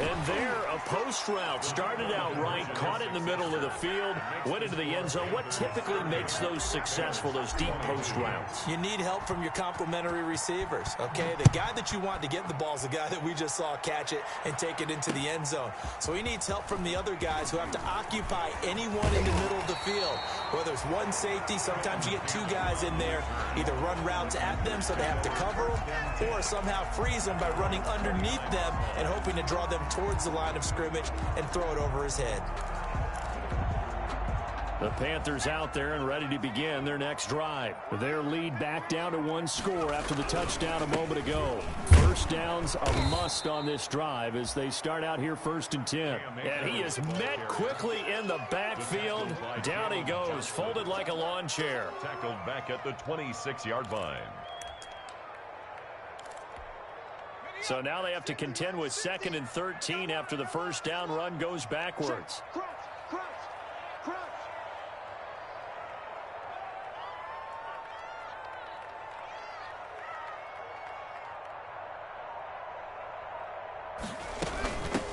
And there, a post route started out right, caught it in the middle of the field, went into the end zone. What typically makes those successful, those deep post routes? You need help from your complementary receivers, okay? The guy that you want to get the ball is the guy that we just saw catch it and take it into the end zone. So he needs help from the other guys who have to occupy anyone in the middle of the field. Whether it's one safety, sometimes you get 2 guys in there, either run routes at them so they have to cover them, or somehow freeze them by running underneath them and hoping to draw them towards the line of scrimmage and throw it over his head. The Panthers out there and ready to begin their next drive. Their lead back down to 1 score after the touchdown a moment ago. First down's a must on this drive as they start out here 1st and 10. And he is met quickly in the backfield. Down he goes, folded like a lawn chair. Tackled back at the 26-yard line. So now they have to contend with 2nd and 13 after the first down run goes backwards.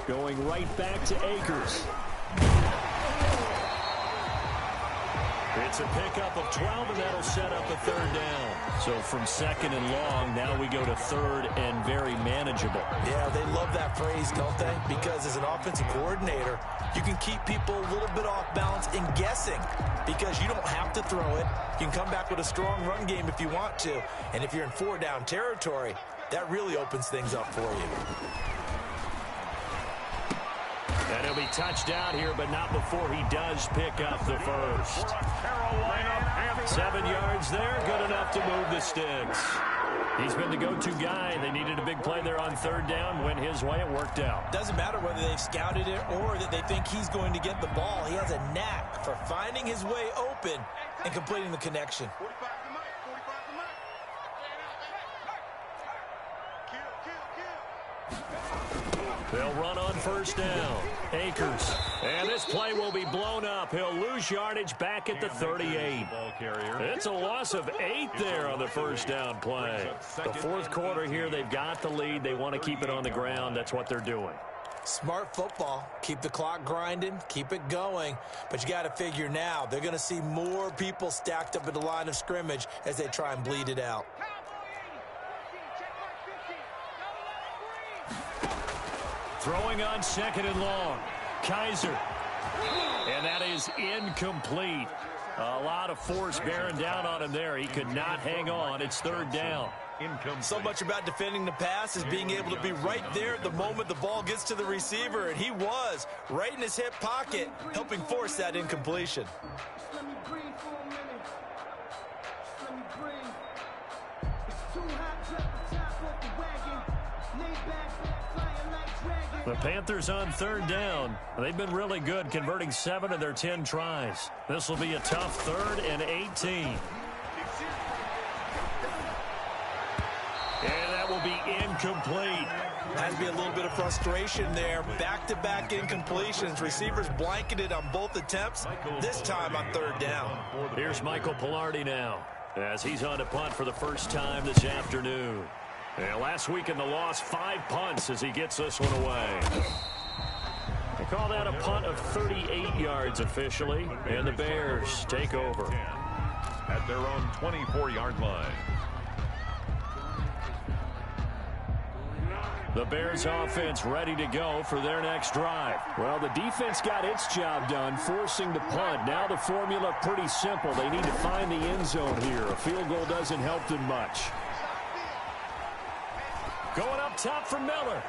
Going right back to Akers. It's a pickup of 12, and that'll set up a 3rd down. So from 2nd and long, now we go to 3rd and very manageable. Yeah, they love that phrase, don't they? Because as an offensive coordinator, you can keep people a little bit off balance and guessing because you don't have to throw it. You can come back with a strong run game if you want to. And if you're in 4-down territory, that really opens things up for you. And he'll be touched out here, but not before he does pick up the first. 7 yards there, good enough to move the sticks. He's been the go-to guy. They needed a big play there on 3rd down. Went his way, it worked out. Doesn't matter whether they've scouted it or that they think he's going to get the ball. He has a knack for finding his way open and completing the connection. They'll run on first down. Akers. And this play will be blown up. He'll lose yardage back at the 38. It's a loss of 8 there on the first down play. The 4th quarter here, they've got the lead. They want to keep it on the ground. That's what they're doing. Smart football. Keep the clock grinding. Keep it going. But you got to figure now, they're going to see more people stacked up at the line of scrimmage as they try and bleed it out. Throwing on 2nd and long. Kaiser. And that is incomplete. A lot of force bearing down on him there. He could not hang on. It's third down. So much about defending the pass is being able to be right there at the moment the ball gets to the receiver, and he was right in his hip pocket, helping force that incompletion. Just let me breathe for a minute. Just let me breathe. It's too hot to the top of the wagon. Lay back, flying like dragon. The Panthers on third down. They've been really good, converting 7 of their 10 tries. This will be a tough 3rd and 18. And that will be incomplete. Has to be a little bit of frustration there. Back-to-back incompletions. Receivers blanketed on both attempts, this time on third down. Here's Michael Pilardi now, as he's on to punt for the first time this afternoon. And last week in the loss, 5 punts as he gets this one away. They call that a punt of 38 yards officially, and the Bears take over. At their own 24-yard line. The Bears offense ready to go for their next drive. Well, the defense got its job done, forcing the punt. Now the formula pretty simple. They need to find the end zone here. A field goal doesn't help them much. Going up top for Miller.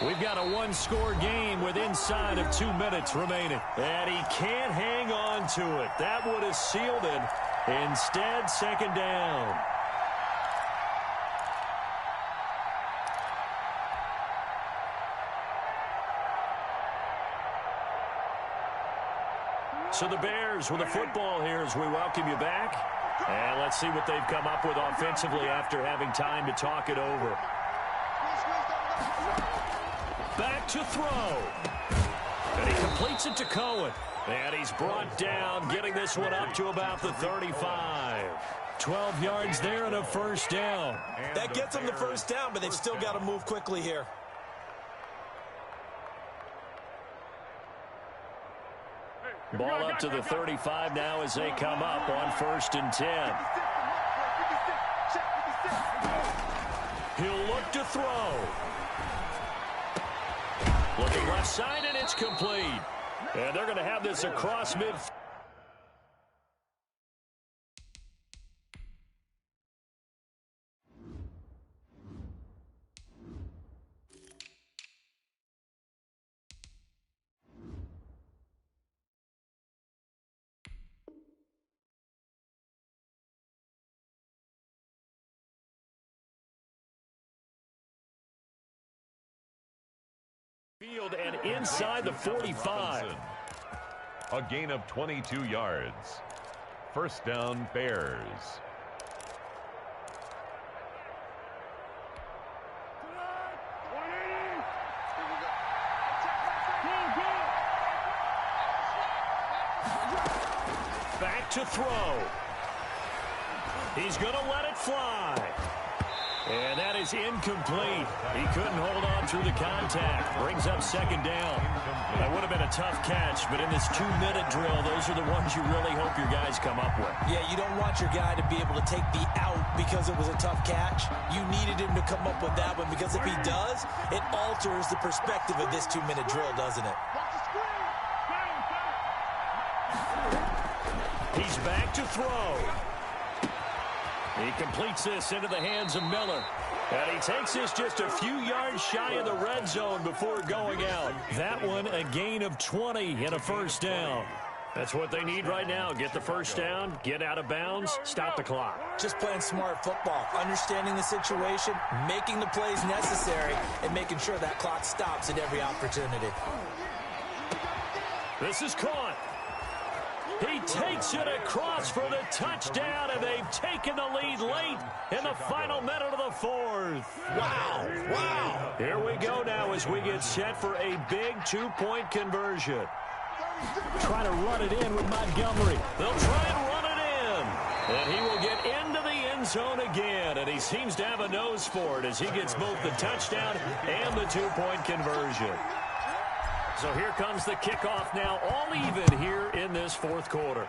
We've got a one-score game with inside of 2 minutes remaining. And he can't hang on to it. That would have sealed it. Instead, second down. So the Bears with the football here as we welcome you back. And let's see what they've come up with offensively after having time to talk it over. Back to throw. And he completes it to Cohen. And he's brought down, getting this one up to about the 35. 12 yards there and a first down. That gets them the first down, but they've still got to move quickly here. Ball up to the 35 now as they come up on 1st and 10. He'll look to throw. Looking left side, and it's complete. And they're going to have this across mid. Field and inside the 45. A gain of 22 yards. First down, Bears. Back to throw. He's going to let it fly. And that is incomplete. He couldn't hold on through the contact. Brings up second down. That would have been a tough catch, but in this 2-minute drill, those are the ones you really hope your guys come up with. Yeah, you don't want your guy to be able to take the out because it was a tough catch. You needed him to come up with that one because if he does, it alters the perspective of this 2-minute drill, doesn't it? He's back to throw. He completes this into the hands of Miller. And he takes this just a few yards shy of the red zone before going out. That one a gain of 20 and a first down. That's what they need right now. Get the first down, get out of bounds, stop the clock. Just playing smart football, understanding the situation, making the plays necessary, and making sure that clock stops at every opportunity. This is caught. He takes it across for the touchdown, and they've taken the lead late in the final minute of the 4th. Wow, wow. Here we go now as we get set for a big 2-point conversion. Try to run it in with Montgomery. They'll try and run it in. And he will get into the end zone again, and he seems to have a nose for it as he gets both the touchdown and the 2-point conversion. So here comes the kickoff now, all even here in this 4th quarter.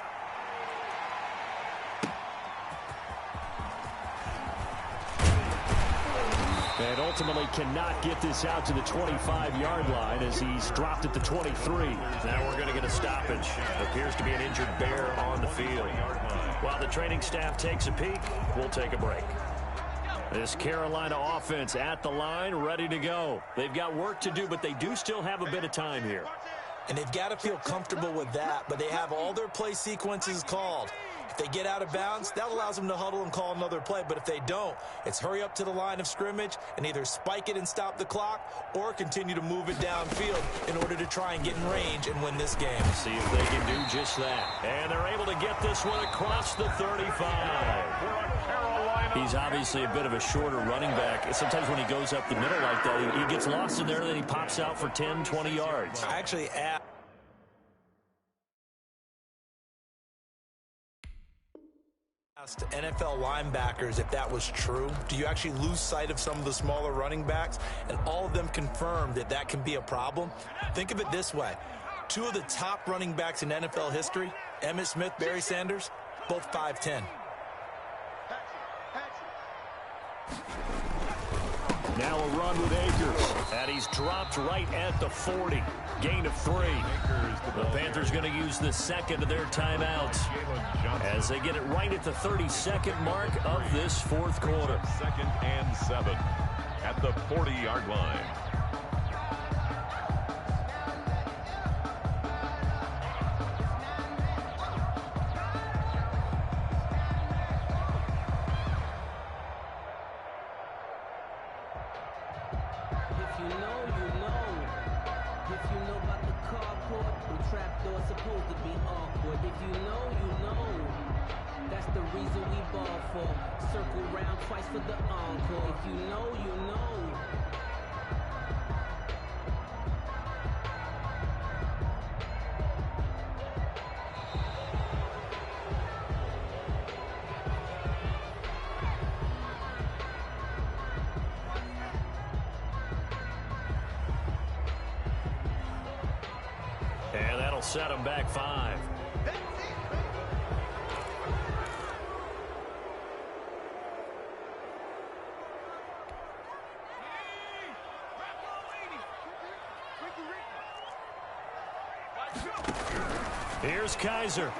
And ultimately cannot get this out to the 25-yard line as he's dropped at the 23. Now we're going to get a stoppage. Appears to be an injured bear on the field. While the training staff takes a peek, we'll take a break. This Carolina offense at the line, ready to go. They've got work to do, but they do still have a bit of time here. And they've got to feel comfortable with that, but they have all their play sequences called. If they get out of bounds, that allows them to huddle and call another play. But if they don't, it's hurry up to the line of scrimmage and either spike it and stop the clock or continue to move it downfield in order to try and get in range and win this game. See if they can do just that. And they're able to get this one across the 35. He's obviously a bit of a shorter running back. Sometimes when he goes up the middle like that, he gets lost in there, and then he pops out for 10, 20 yards. I actually asked NFL linebackers if that was true. Do you actually lose sight of some of the smaller running backs? And all of them confirmed that that can be a problem. Think of it this way. Two of the top running backs in NFL history, Emmitt Smith, Barry Sanders, both 5'10". Now a run with Akers, and he's dropped right at the 40. Gain of 3. The Panthers going to use the second of their timeouts as they get it right at the 32nd mark of this fourth quarter. 2nd and 7 at the 40-yard line. And that'll set them back 5. Here's Kaiser.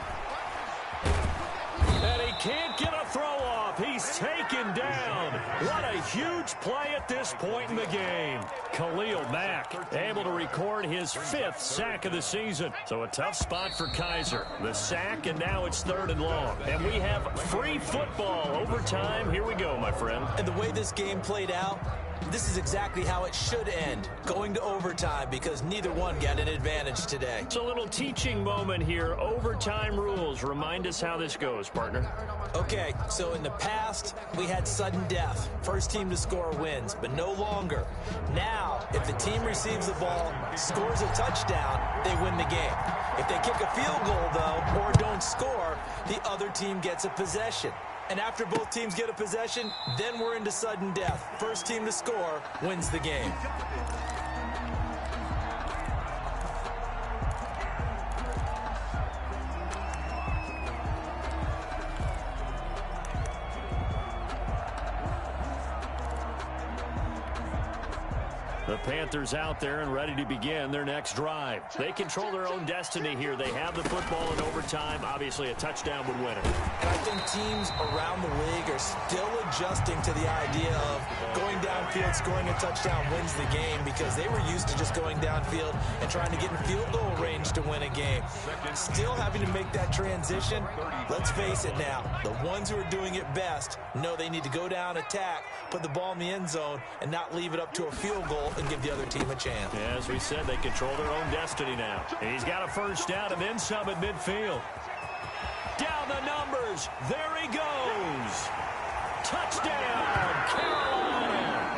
And he can't get a throw off. He's taken down. What a huge play at this point in the game. Khalil Mack able to record his 5th sack of the season. So a tough spot for Kaiser. The sack, and now it's 3rd and long. And we have free football overtime. Here we go, my friend. And the way this game played out, this is exactly how it should end, going to overtime, because neither one got an advantage today. It's a little teaching moment here. Overtime rules. Remind us how this goes, partner. Okay, so in the past, we had sudden death. First team to score wins, but no longer. Now, if the team receives the ball, scores a touchdown, they win the game. If they kick a field goal, though, or don't score, the other team gets a possession. And after both teams get a possession, then we're into sudden death. First team to score wins the game. The Panthers out there and ready to begin their next drive. They control their own destiny here. They have the football in overtime. Obviously, a touchdown would win it. And I think teams around the league are still adjusting to the idea of going downfield, scoring a touchdown wins the game, because they were used to just going downfield and trying to get in field goal range to win a game. Still having to make that transition. Let's face it now, the ones who are doing it best know they need to go down, attack, put the ball in the end zone, and not leave it up to a field goal and give the other team a chance. Yeah, as we said, they control their own destiny now. And he's got a first down and then some at midfield. Down the numbers. There he goes. Touchdown, Carolina.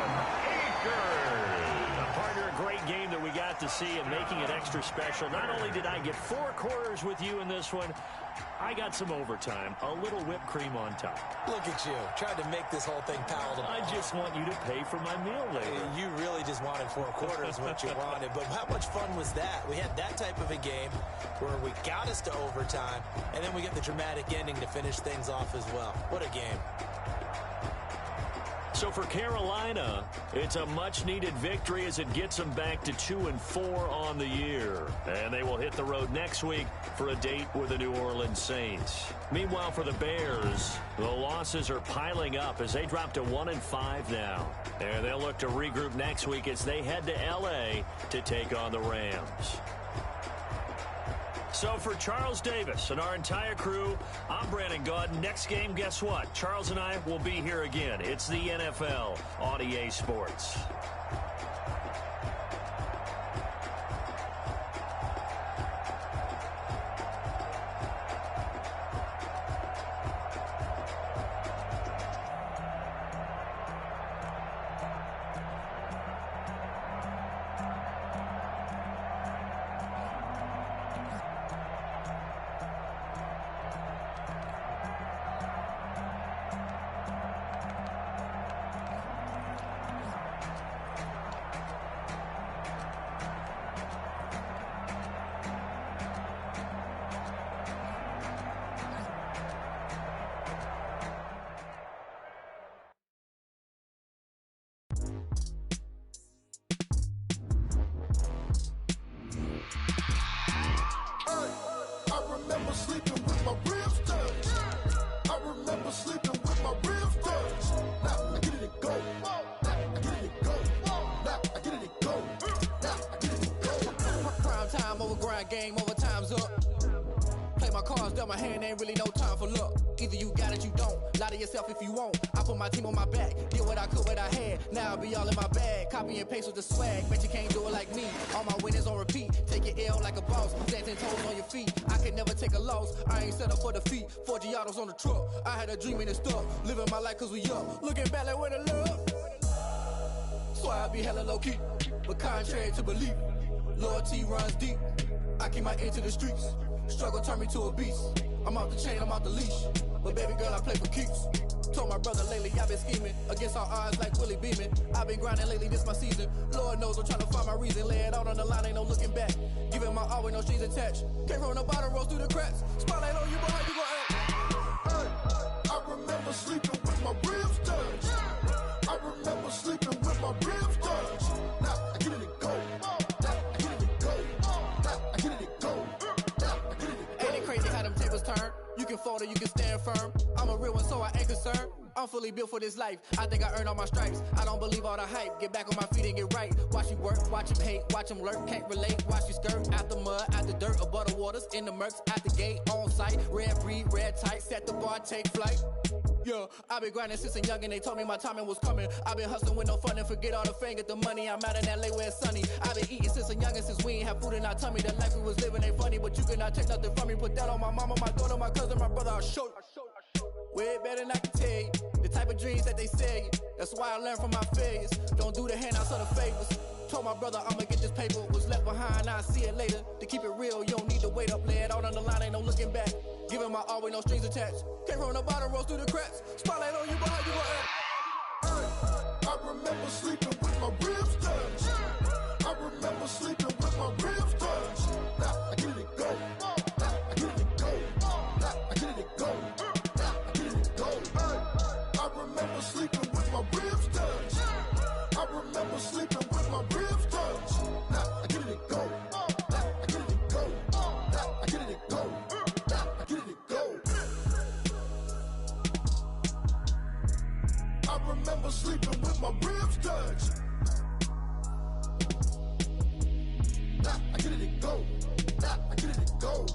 Partner, a great game that we got to see and making it extra special. Not only did I get 4 quarters with you in this one, I got some overtime, a little whipped cream on top. Look at you, trying to make this whole thing palatable. I just want you to pay for my meal later. You really just wanted 4 quarters, what you wanted. But how much fun was that? We had that type of a game where we got us to overtime, and then we get the dramatic ending to finish things off as well. What a game. So for Carolina, it's a much-needed victory as it gets them back to 2-4 on the year. And they will hit the road next week for a date with the New Orleans Saints. Meanwhile, for the Bears, the losses are piling up as they drop to 1-5 now. And they'll look to regroup next week as they head to L.A. to take on the Rams. So for Charles Davis and our entire crew, I'm Brandon Gaudin. Next game, guess what? Charles and I will be here again. It's the NFL on EA Sports. Game over, time's up. Play my cards, dealt my hand, ain't really no time for luck. Either you got it, you don't. Lie to yourself if you won't. I put my team on my back, did what I could, what I had. Now I'll be all in my bag, copy and paste with the swag. Bet you can't do it like me. All my winners on repeat. Take your L like a boss, stand 10 toes on your feet. I can never take a loss, I ain't set up for defeat. 4 Giottos on the truck, I had a dream and it stuck. Living my life cause we up, looking back like where the love. So I be hella low key, but contrary to belief, loyalty runs deep. I keep my ear to the streets. Struggle turned me to a beast. I'm off the chain, I'm off the leash. But baby girl, I play for keeps. Told my brother lately, I've been scheming against all odds like Willie Beeman. I've been grinding lately, this my season. Lord knows I'm trying to find my reason. Lay it out on the line, ain't no looking back. Giving my all with no strings attached. Came from the bottom, rose through the cracks. Spotlight on you, boy, how you gon' act? Hey, I remember sleeping with my ribs touched. I remember sleeping with my ribs touched. Now I get it and go. Turn. You can fold or you can stand firm. I'm a real one, so I ain't concerned. I'm fully built for this life. I think I earned all my stripes. I don't believe all the hype. Get back on my feet and get right. Watch you work, watch him hate, watch him lurk. Can't relate, watch you skirt. Out the mud, out the dirt, above the waters, in the murks, out the gate, on site. Red breed, red tight, set the bar, take flight. Yeah, I've been grinding since a youngin'. They told me my timing was coming. I've been hustling with no fun and forget all the fame, get the money. I'm out in LA where it's sunny. I've been eating since a youngin', since we ain't have food in our tummy. The life we was living ain't funny, but you cannot take nothing from me. Put that on my mama, my daughter, my cousin, my brother. I'll show you. Way better than I can tell you. The type of dreams that they sell you. That's why I learned from my failures. Don't do the handouts or the favors. Told my brother I'ma get this paper. Was left behind, I'll see it later. To keep it real, you don't need to wait up. Lay it out on the line, ain't no looking back. Giving my all with no strings attached. Came from the bottom, rose through the cracks. Spotlight on you, boy, how you gon' act? I remember sleeping with my ribs touched. I remember sleeping with my ribs touched. Now I get it and go. Now I get it and go. Now I get it and go. Now I get it and go. I remember sleeping with my ribs touched. I remember sleeping with my ribs touched. Now I get it and go. Now I get it and go. Now I get it and go. Now I get it and go. I remember sleeping with my ribs touched. Now I get it and go. Now I get it and go.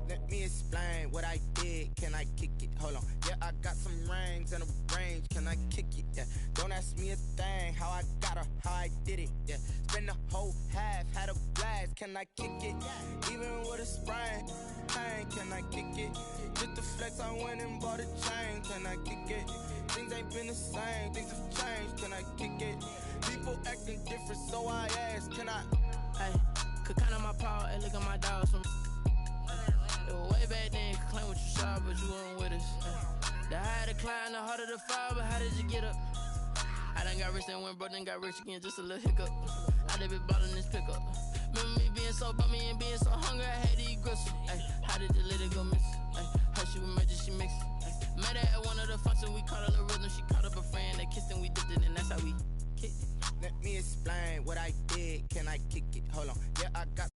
Let me explain what I did. Can I kick it? Hold on. Yeah, I got some rings and a range. Can I kick it? Yeah. Don't ask me a thing. How I got her, how I did it. Yeah. Spend the whole half, had a blast. Can I kick it? Even with a sprain. Pain, can I kick it? Just the flex, I went and bought a chain. Can I kick it? Things ain't been the same. Things have changed. Can I kick it? People acting different, so I ask. Can I? Hey, could count on my power and look at my dogs from. Way back then, you could claim what you saw, but you weren't with us. The higher the climb, the harder the fall, but how did you get up? I done got rich, then went broke, then got rich again, just a little hiccup. I done been ballin' this pickup. Remember me being so bummy and being so hungry, I had to eat gristle. Ay, how did the little go miss? Ay, Let me explain what I did. Can I kick it? Hold on. Yeah, I got